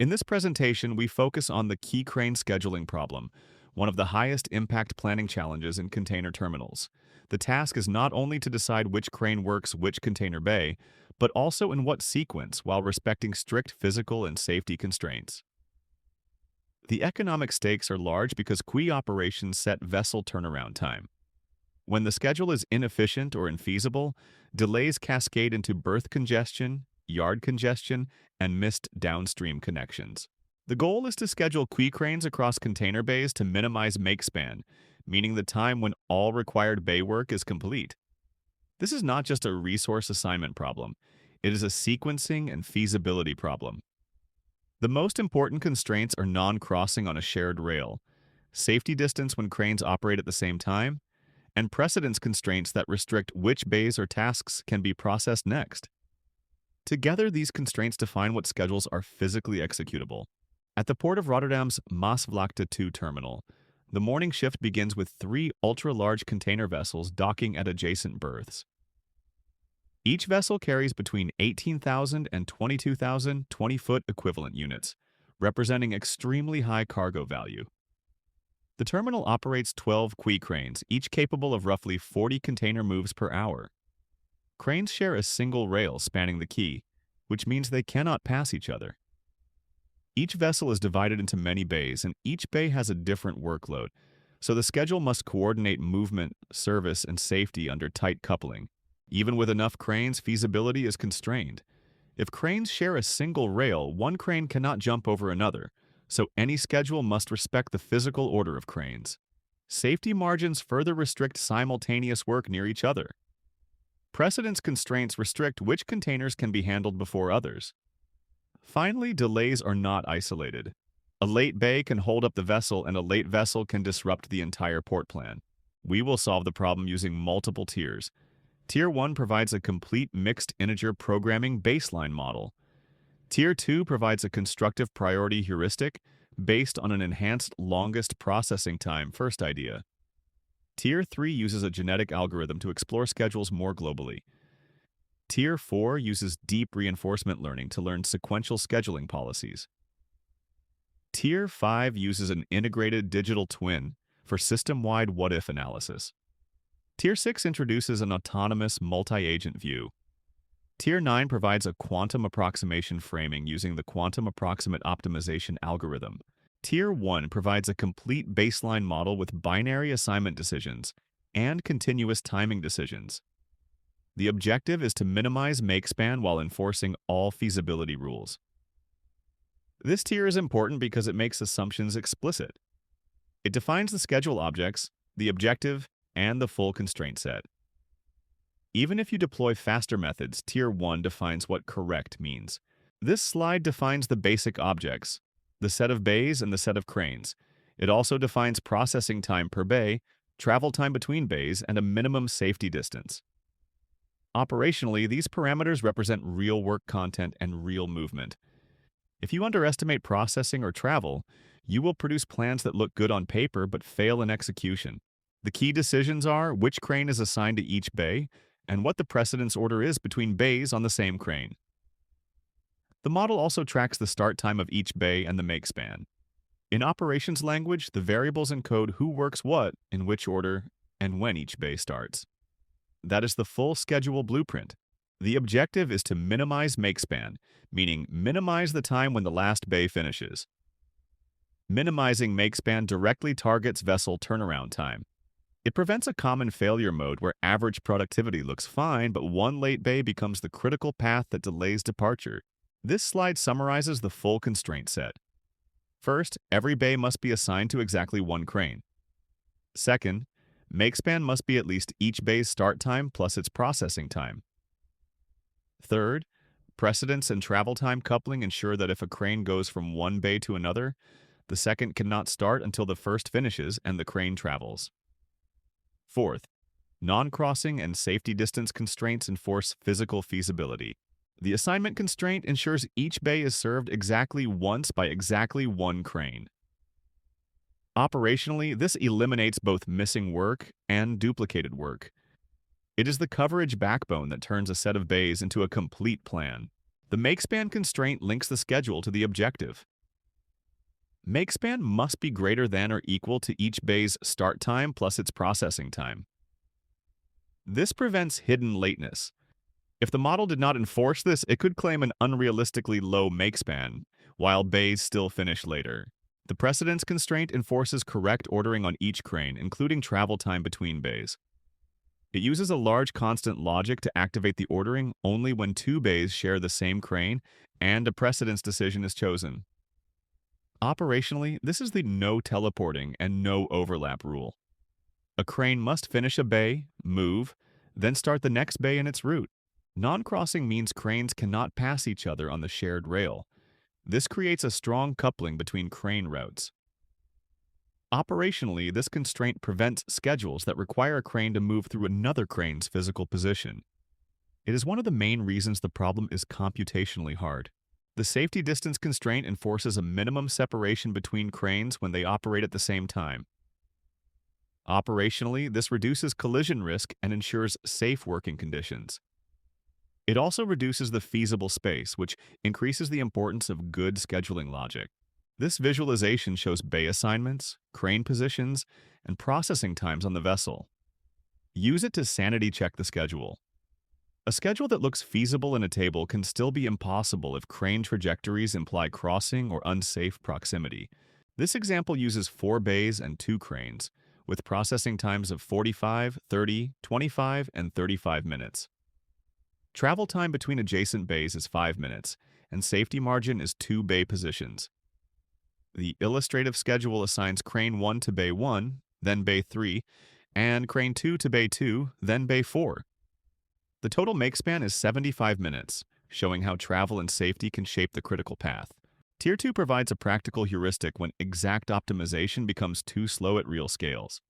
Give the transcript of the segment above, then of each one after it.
In this presentation, we focus on the Quay Crane Scheduling Problem, one of the highest impact planning challenges in container terminals. The task is not only to decide which crane works which container bay, but also in what sequence while respecting strict physical and safety constraints. The economic stakes are large because Quay operations set vessel turnaround time. When the schedule is inefficient or infeasible, delays cascade into berth congestion, yard congestion, and missed downstream connections. The goal is to schedule Quay cranes across container bays to minimize make span, meaning the time when all required bay work is complete. This is not just a resource assignment problem, it is a sequencing and feasibility problem. The most important constraints are non-crossing on a shared rail, safety distance when cranes operate at the same time, and precedence constraints that restrict which bays or tasks can be processed next. Together, these constraints define what schedules are physically executable. At the Port of Rotterdam's Maasvlakte 2 terminal, the morning shift begins with 3 ultra-large container vessels docking at adjacent berths. Each vessel carries between 18,000 and 22,000 20-foot equivalent units, representing extremely high cargo value. The terminal operates 12 Quay cranes, each capable of roughly 40 container moves per hour. Cranes share a single rail spanning the quay, which means they cannot pass each other. Each vessel is divided into many bays, and each bay has a different workload, so the schedule must coordinate movement, service, and safety under tight coupling. Even with enough cranes, feasibility is constrained. If cranes share a single rail, one crane cannot jump over another, so any schedule must respect the physical order of cranes. Safety margins further restrict simultaneous work near each other. Precedence constraints restrict which containers can be handled before others. Finally, delays are not isolated. A late bay can hold up the vessel, and a late vessel can disrupt the entire port plan. We will solve the problem using multiple tiers. Tier 1 provides a complete mixed integer programming baseline model. Tier 2 provides a constructive priority heuristic based on an enhanced longest processing time first idea. Tier 3 uses a genetic algorithm to explore schedules more globally. Tier 4 uses deep reinforcement learning to learn sequential scheduling policies. Tier 5 uses an integrated digital twin for system-wide what-if analysis. Tier 6 introduces an autonomous multi-agent view. Tier 9 provides a quantum approximation framing using the quantum approximate optimization algorithm. Tier 1 provides a complete baseline model with binary assignment decisions and continuous timing decisions. The objective is to minimize make span while enforcing all feasibility rules. This tier is important because it makes assumptions explicit. It defines the schedule objects, the objective, and the full constraint set. Even if you deploy faster methods, Tier 1 defines what correct means. This slide defines the basic objects, the set of bays and the set of cranes. It also defines processing time per bay, travel time between bays, and a minimum safety distance. Operationally, these parameters represent real work content and real movement. If you underestimate processing or travel, you will produce plans that look good on paper but fail in execution. The key decisions are which crane is assigned to each bay and what the precedence order is between bays on the same crane. The model also tracks the start time of each bay and the make span. In operations language, the variables encode who works what, in which order, and when each bay starts. That is the full schedule blueprint. The objective is to minimize make span, meaning minimize the time when the last bay finishes. Minimizing make span directly targets vessel turnaround time. It prevents a common failure mode where average productivity looks fine, but one late bay becomes the critical path that delays departure. This slide summarizes the full constraint set. First, every bay must be assigned to exactly one crane. Second, make span must be at least each bay's start time plus its processing time. Third, precedence and travel time coupling ensure that if a crane goes from one bay to another, the second cannot start until the first finishes and the crane travels. Fourth, non-crossing and safety distance constraints enforce physical feasibility. The assignment constraint ensures each bay is served exactly once by exactly one crane. Operationally, this eliminates both missing work and duplicated work. It is the coverage backbone that turns a set of bays into a complete plan. The makespan constraint links the schedule to the objective. Makespan must be greater than or equal to each bay's start time plus its processing time. This prevents hidden lateness. If the model did not enforce this, it could claim an unrealistically low makespan, while bays still finish later. The precedence constraint enforces correct ordering on each crane, including travel time between bays. It uses a large constant logic to activate the ordering only when two bays share the same crane and a precedence decision is chosen. Operationally, this is the no teleporting and no overlap rule. A crane must finish a bay, move, then start the next bay in its route. Non-crossing means cranes cannot pass each other on the shared rail. This creates a strong coupling between crane routes. Operationally, this constraint prevents schedules that require a crane to move through another crane's physical position. It is one of the main reasons the problem is computationally hard. The safety distance constraint enforces a minimum separation between cranes when they operate at the same time. Operationally, this reduces collision risk and ensures safe working conditions. It also reduces the feasible space, which increases the importance of good scheduling logic. This visualization shows bay assignments, crane positions, and processing times on the vessel. Use it to sanity check the schedule. A schedule that looks feasible in a table can still be impossible if crane trajectories imply crossing or unsafe proximity. This example uses 4 bays and 2 cranes, with processing times of 45, 30, 25, and 35 minutes. Travel time between adjacent bays is 5 minutes, and safety margin is 2 bay positions. The illustrative schedule assigns crane 1 to bay 1, then bay 3, and crane 2 to bay 2, then bay 4. The total makespan is 75 minutes, showing how travel and safety can shape the critical path. Tier 2 provides a practical heuristic when exact optimization becomes too slow at real scales.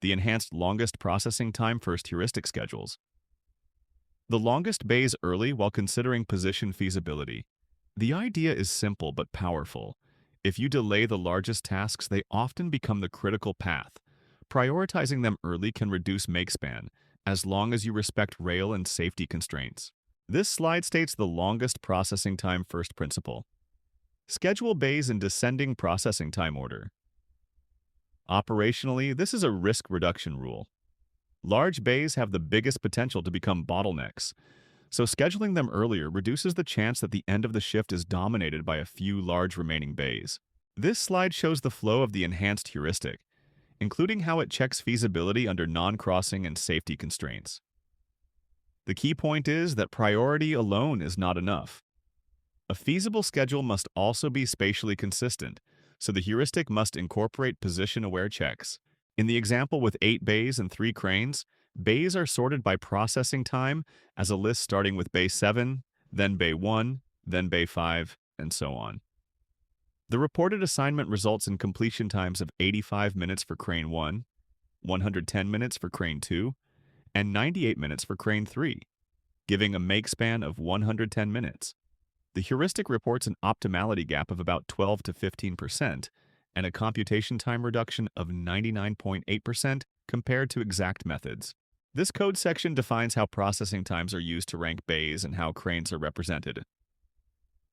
The enhanced longest processing time first heuristic schedules. The longest bays early while considering position feasibility. The idea is simple but powerful. If you delay the largest tasks, they often become the critical path. Prioritizing them early can reduce makespan, as long as you respect rail and safety constraints. This slide states the longest processing time first principle. Schedule bays in descending processing time order. Operationally, this is a risk reduction rule. Large bays have the biggest potential to become bottlenecks, so scheduling them earlier reduces the chance that the end of the shift is dominated by a few large remaining bays. This slide shows the flow of the enhanced heuristic, including how it checks feasibility under non-crossing and safety constraints. The key point is that priority alone is not enough. A feasible schedule must also be spatially consistent, so the heuristic must incorporate position-aware checks. In the example with 8 bays and 3 cranes, bays are sorted by processing time as a list starting with bay 7, then bay 1, then bay 5, and so on. The reported assignment results in completion times of 85 minutes for crane 1, 110 minutes for crane 2, and 98 minutes for crane 3, giving a makespan of 110 minutes. The heuristic reports an optimality gap of about 12 to 15% and a computation time reduction of 99.8% compared to exact methods. This code section defines how processing times are used to rank bays and how cranes are represented.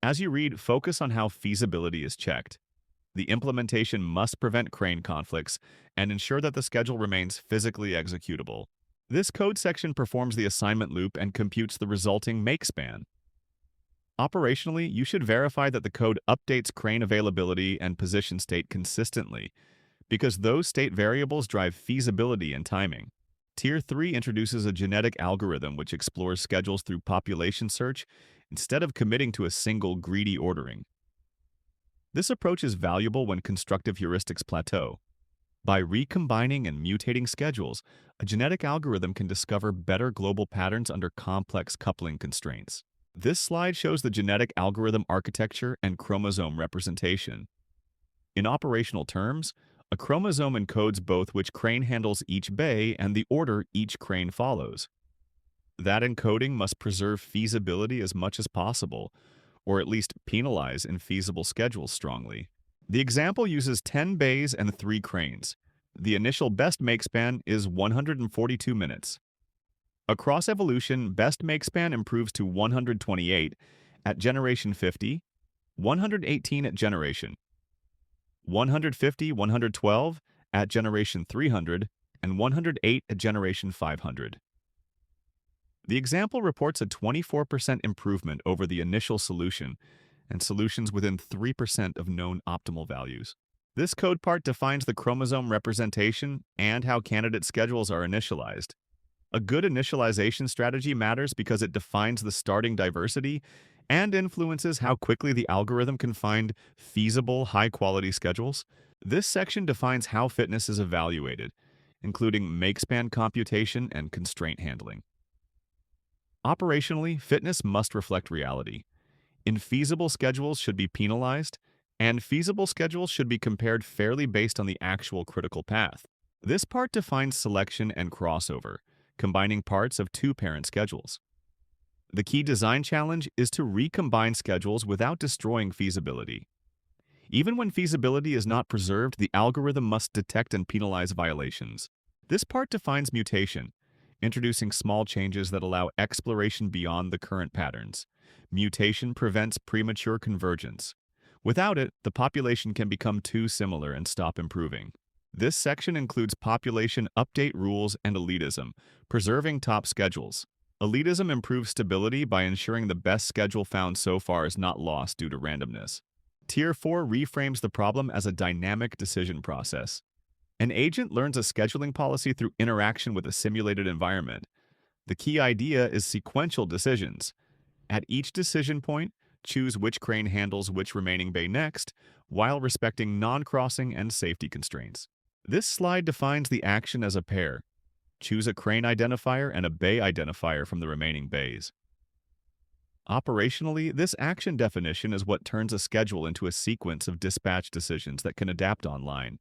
As you read, focus on how feasibility is checked. The implementation must prevent crane conflicts and ensure that the schedule remains physically executable. This code section performs the assignment loop and computes the resulting makespan. Operationally, you should verify that the code updates crane availability and position state consistently, because those state variables drive feasibility and timing. Tier 3 introduces a genetic algorithm which explores schedules through population search instead of committing to a single greedy ordering. This approach is valuable when constructive heuristics plateau. By recombining and mutating schedules, a genetic algorithm can discover better global patterns under complex coupling constraints. This slide shows the genetic algorithm architecture and chromosome representation. In operational terms, a chromosome encodes both which crane handles each bay and the order each crane follows. That encoding must preserve feasibility as much as possible, or at least penalize infeasible schedules strongly. The example uses 10 bays and 3 cranes. The initial best makespan is 142 minutes. Across evolution, best makespan improves to 128, at generation 50, 118 at generation 150, 112 at generation 300, and 108 at generation 500. The example reports a 24% improvement over the initial solution and solutions within 3% of known optimal values. This code part defines the chromosome representation and how candidate schedules are initialized. A good initialization strategy matters because it defines the starting diversity and influences how quickly the algorithm can find feasible, high-quality schedules. This section defines how fitness is evaluated, including makespan computation and constraint handling. Operationally, fitness must reflect reality. Infeasible schedules should be penalized, and feasible schedules should be compared fairly based on the actual critical path. This part defines selection and crossover, combining parts of two parent schedules. The key design challenge is to recombine schedules without destroying feasibility. Even when feasibility is not preserved, the algorithm must detect and penalize violations. This part defines mutation, introducing small changes that allow exploration beyond the current patterns. Mutation prevents premature convergence. Without it, the population can become too similar and stop improving. This section includes population update rules and elitism, preserving top schedules. Elitism improves stability by ensuring the best schedule found so far is not lost due to randomness. Tier 4 reframes the problem as a dynamic decision process. An agent learns a scheduling policy through interaction with a simulated environment. The key idea is sequential decisions. At each decision point, choose which crane handles which remaining bay next, while respecting non-crossing and safety constraints. This slide defines the action as a pair. Choose a crane identifier and a bay identifier from the remaining bays. Operationally, this action definition is what turns a schedule into a sequence of dispatch decisions that can adapt online.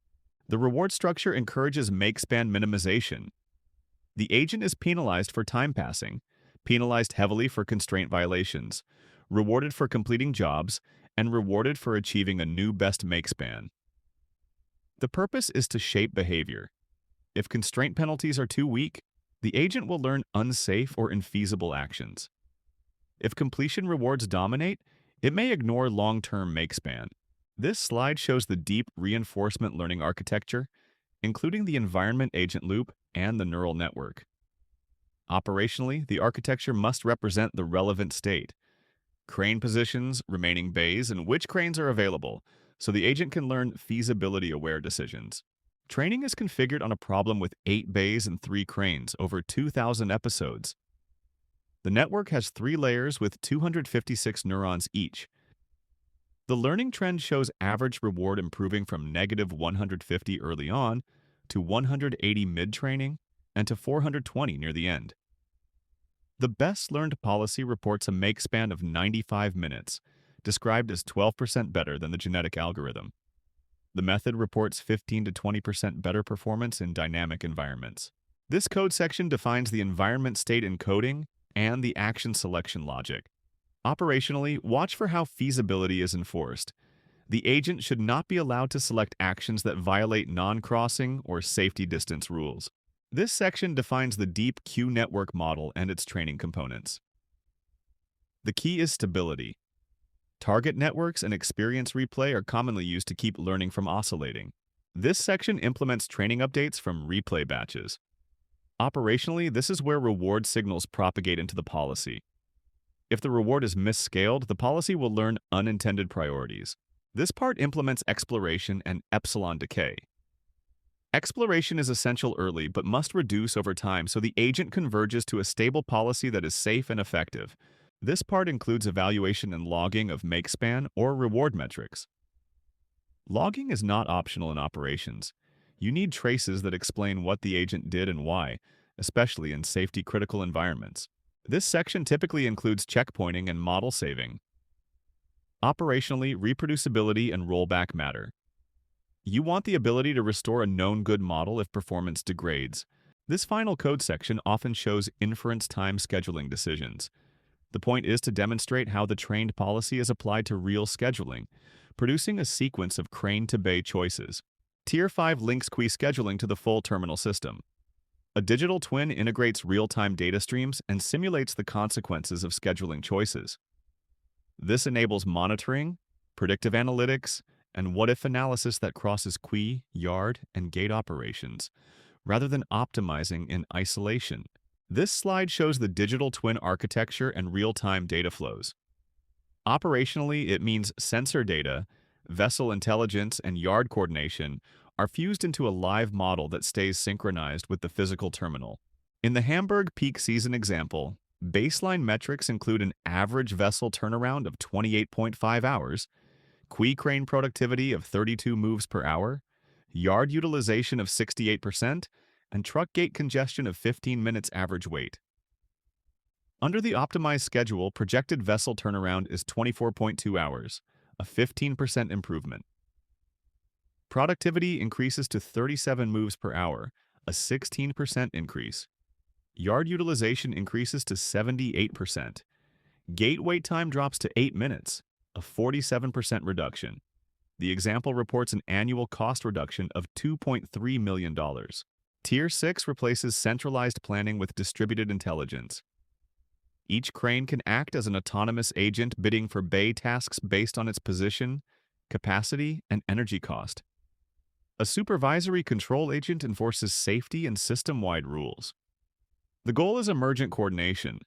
The reward structure encourages makespan minimization. The agent is penalized for time passing, penalized heavily for constraint violations, rewarded for completing jobs, and rewarded for achieving a new best makespan. The purpose is to shape behavior. If constraint penalties are too weak, the agent will learn unsafe or infeasible actions. If completion rewards dominate, it may ignore long-term makespan. This slide shows the deep reinforcement learning architecture, including the environment agent loop and the neural network. Operationally, the architecture must represent the relevant state, crane positions, remaining bays, and which cranes are available, so the agent can learn feasibility-aware decisions. Training is configured on a problem with 8 bays and 3 cranes over 2,000 episodes. The network has 3 layers with 256 neurons each. The learning trend shows average reward improving from -150 early on to 180 mid-training and to 420 near the end. The best learned policy reports a makespan of 95 minutes, described as 12% better than the genetic algorithm. The method reports 15 to 20% better performance in dynamic environments. This code section defines the environment state encoding and the action selection logic. Operationally, watch for how feasibility is enforced. The agent should not be allowed to select actions that violate non-crossing or safety distance rules. This section defines the deep Q network model and its training components. The key is stability. Target networks and experience replay are commonly used to keep learning from oscillating. This section implements training updates from replay batches. Operationally, this is where reward signals propagate into the policy. If the reward is misscaled, the policy will learn unintended priorities. This part implements exploration and epsilon decay. Exploration is essential early but must reduce over time so the agent converges to a stable policy that is safe and effective. This part includes evaluation and logging of makespan or reward metrics. Logging is not optional in operations. You need traces that explain what the agent did and why, especially in safety-critical environments. This section typically includes checkpointing and model saving. Operationally, reproducibility and rollback matter. You want the ability to restore a known good model if performance degrades. This final code section often shows inference time scheduling decisions. The point is to demonstrate how the trained policy is applied to real scheduling, producing a sequence of crane-to-bay choices. Tier 5 links Quay scheduling to the full terminal system. A digital twin integrates real-time data streams and simulates the consequences of scheduling choices. This enables monitoring, predictive analytics, and what-if analysis that crosses quay, yard, and gate operations, rather than optimizing in isolation. This slide shows the digital twin architecture and real-time data flows. Operationally, it means sensor data, vessel intelligence, and yard coordination are fused into a live model that stays synchronized with the physical terminal. In the Hamburg peak season example, baseline metrics include an average vessel turnaround of 28.5 hours, quay crane productivity of 32 moves per hour, yard utilization of 68%, and truck gate congestion of 15 minutes average wait. Under the optimized schedule, projected vessel turnaround is 24.2 hours, a 15% improvement. Productivity increases to 37 moves per hour, a 16% increase. Yard utilization increases to 78%. Gate wait time drops to 8 minutes, a 47% reduction. The example reports an annual cost reduction of $2.3 million. Tier 6 replaces centralized planning with distributed intelligence. Each crane can act as an autonomous agent bidding for bay tasks based on its position, capacity, and energy cost. A supervisory control agent enforces safety and system-wide rules. The goal is emergent coordination.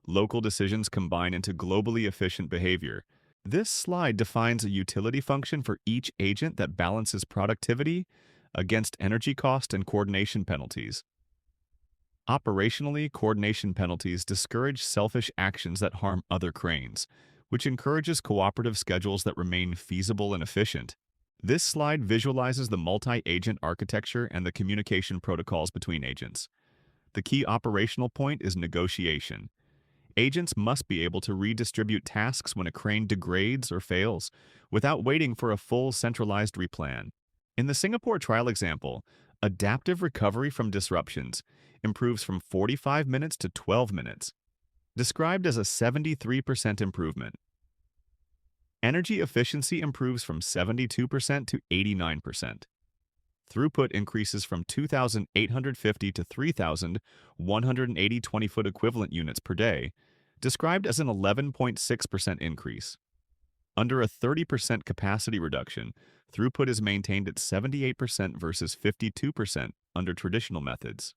Local decisions combine into globally efficient behavior. This slide defines a utility function for each agent that balances productivity against energy cost and coordination penalties. Operationally, coordination penalties discourage selfish actions that harm other cranes, which encourages cooperative schedules that remain feasible and efficient. This slide visualizes the multi-agent architecture and the communication protocols between agents. The key operational point is negotiation. Agents must be able to redistribute tasks when a crane degrades or fails, without waiting for a full centralized replan. In the Singapore trial example, adaptive recovery from disruptions improves from 45 minutes to 12 minutes, described as a 73% improvement. Energy efficiency improves from 72% to 89%. Throughput increases from 2,850 to 3,180 20-foot equivalent units per day, described as an 11.6% increase. Under a 30% capacity reduction, throughput is maintained at 78% versus 52% under traditional methods.